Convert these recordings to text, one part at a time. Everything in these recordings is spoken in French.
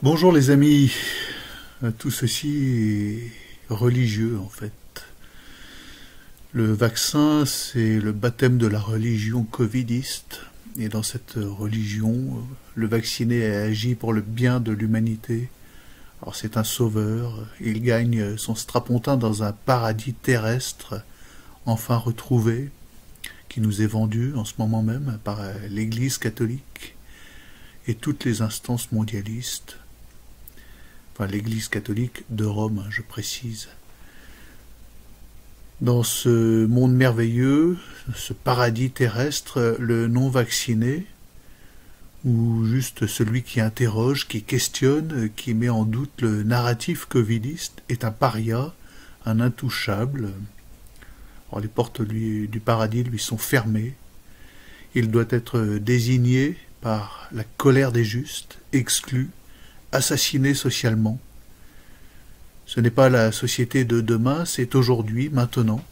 Bonjour les amis, tout ceci est religieux en fait. Le vaccin, c'est le baptême de la religion covidiste, et dans cette religion, le vacciné agit pour le bien de l'humanité. Alors c'est un sauveur, il gagne son strapontin dans un paradis terrestre, enfin retrouvé, qui nous est vendu en ce moment même par l'Église catholique et toutes les instances mondialistes. Enfin, l'Église catholique de Rome, je précise. Dans ce monde merveilleux, ce paradis terrestre, le non-vacciné, ou juste celui qui interroge, qui questionne, qui met en doute le narratif covidiste, est un paria, un intouchable. Alors, les portes du paradis lui sont fermées. Il doit être désigné par la colère des justes, exclu, assassiné socialement. Ce n'est pas la société de demain, c'est aujourd'hui, maintenant,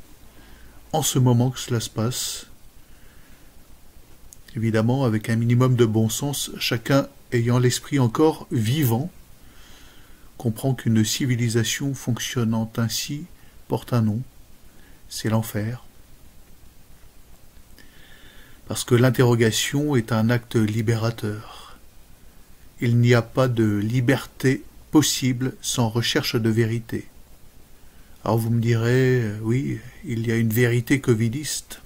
en ce moment que cela se passe. Évidemment, avec un minimum de bon sens, chacun ayant l'esprit encore vivant, comprend qu'une civilisation fonctionnant ainsi porte un nom, c'est l'enfer. Parce que l'interrogation est un acte libérateur. Il n'y a pas de liberté possible sans recherche de vérité. Alors vous me direz, oui, il y a une vérité covidiste.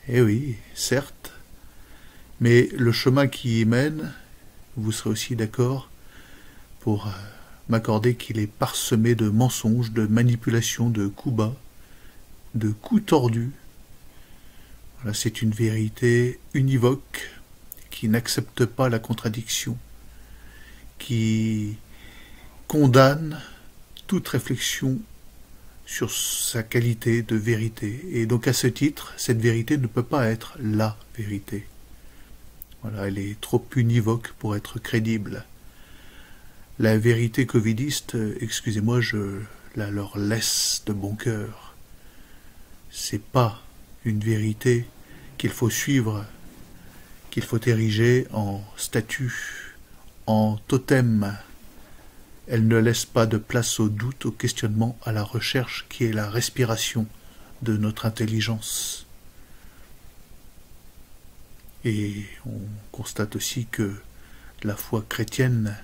Eh oui, certes, mais le chemin qui y mène, vous serez aussi d'accord pour m'accorder qu'il est parsemé de mensonges, de manipulations, de coups bas, de coups tordus. Voilà, c'est une vérité univoque qui n'accepte pas la contradiction, qui condamne toute réflexion sur sa qualité de vérité. Et donc à ce titre, cette vérité ne peut pas être la vérité. Voilà, elle est trop univoque pour être crédible. La vérité covidiste, excusez-moi, je la leur laisse de bon cœur. C'est pas une vérité qu'il faut suivre, qu'il faut ériger en statut, en totem. Elle ne laisse pas de place au doute, au questionnement, à la recherche qui est la respiration de notre intelligence. Et on constate aussi que la foi chrétienne,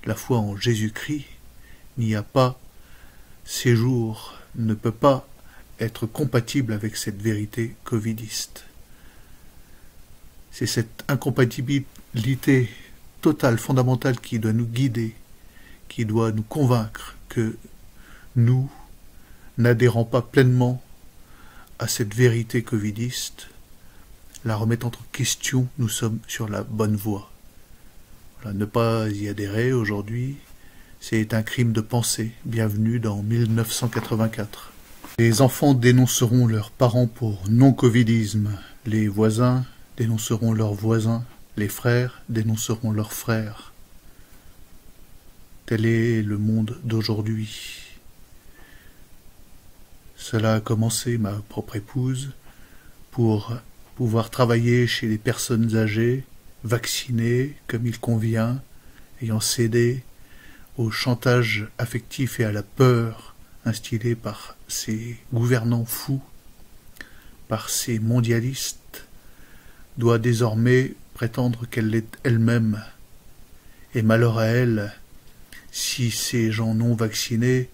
la foi en Jésus-Christ, n'y a pas séjour, ne peut pas être compatible avec cette vérité covidiste. C'est cette incompatibilité totale, fondamentale qui doit nous guider, qui doit nous convaincre que nous n'adhérons pas pleinement à cette vérité covidiste, la remettant en question, nous sommes sur la bonne voie. Voilà, ne pas y adhérer aujourd'hui, c'est un crime de pensée. Bienvenue dans 1984. Les enfants dénonceront leurs parents pour non-covidisme, les voisins dénonceront leurs voisins, les frères dénonceront leurs frères. Tel est le monde d'aujourd'hui. Cela a commencé, ma propre épouse, pour pouvoir travailler chez les personnes âgées, vaccinées comme il convient, ayant cédé au chantage affectif et à la peur instillée par ces gouvernants fous, par ces mondialistes, doit désormais prétendre qu'elle l'est elle-même. Et malheur à elle, si ces gens non vaccinés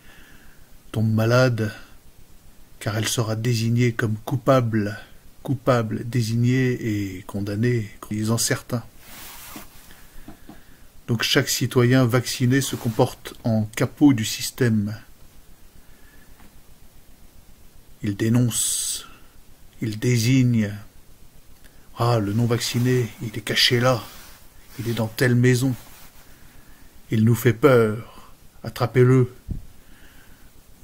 tombent malades, car elle sera désignée comme coupable, désignée et condamnée, disant certains. Donc chaque citoyen vacciné se comporte en capot du système. Il dénonce, il désigne. Ah, le non-vacciné, il est caché là, il est dans telle maison. Il nous fait peur, attrapez-le,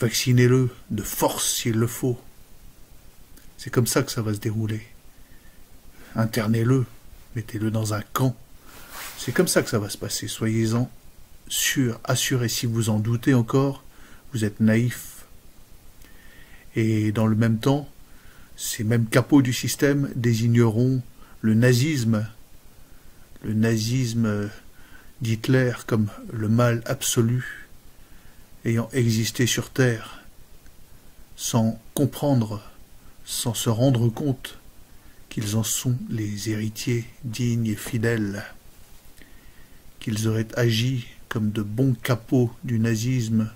vaccinez-le, de force s'il le faut. C'est comme ça que ça va se dérouler. Internez-le, mettez-le dans un camp. C'est comme ça que ça va se passer, soyez-en sûrs, assurés. Si vous en doutez encore, vous êtes naïfs. Et dans le même temps, ces mêmes capots du système désigneront le nazisme d'Hitler comme le mal absolu ayant existé sur Terre, sans comprendre, sans se rendre compte qu'ils en sont les héritiers dignes et fidèles, qu'ils auraient agi comme de bons capots du nazisme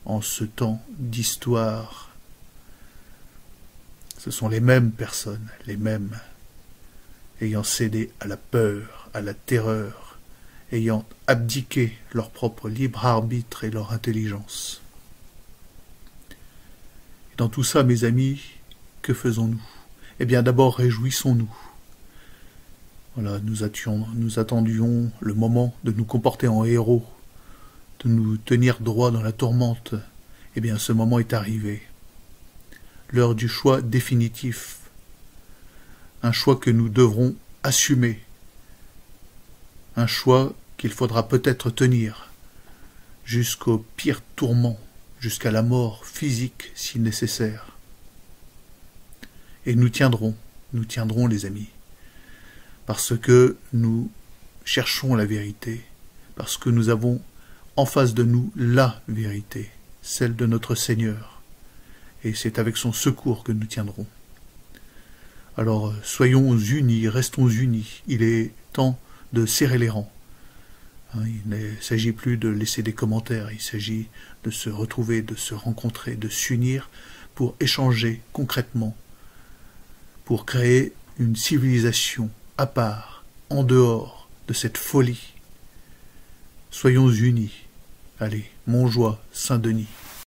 en ce temps d'histoire. Ce sont les mêmes personnes, les mêmes, ayant cédé à la peur, à la terreur, ayant abdiqué leur propre libre arbitre et leur intelligence. Et dans tout ça, mes amis, que faisons-nous? Eh bien, d'abord, réjouissons-nous. Voilà, nous attendions le moment de nous comporter en héros, de nous tenir droit dans la tourmente. Eh bien, ce moment est arrivé. L'heure du choix définitif. Un choix que nous devrons assumer. Un choix qu'il faudra peut-être tenir jusqu'au pire tourment, jusqu'à la mort physique si nécessaire. Et nous tiendrons les amis, parce que nous cherchons la vérité, parce que nous avons en face de nous la vérité, celle de notre Seigneur, et c'est avec son secours que nous tiendrons. Alors soyons unis, restons unis, il est temps de serrer les rangs. Il ne s'agit plus de laisser des commentaires, il s'agit de se retrouver, de se rencontrer, de s'unir pour échanger concrètement, pour créer une civilisation à part, en dehors de cette folie. Soyons unis. Allez, Montjoie, Saint-Denis.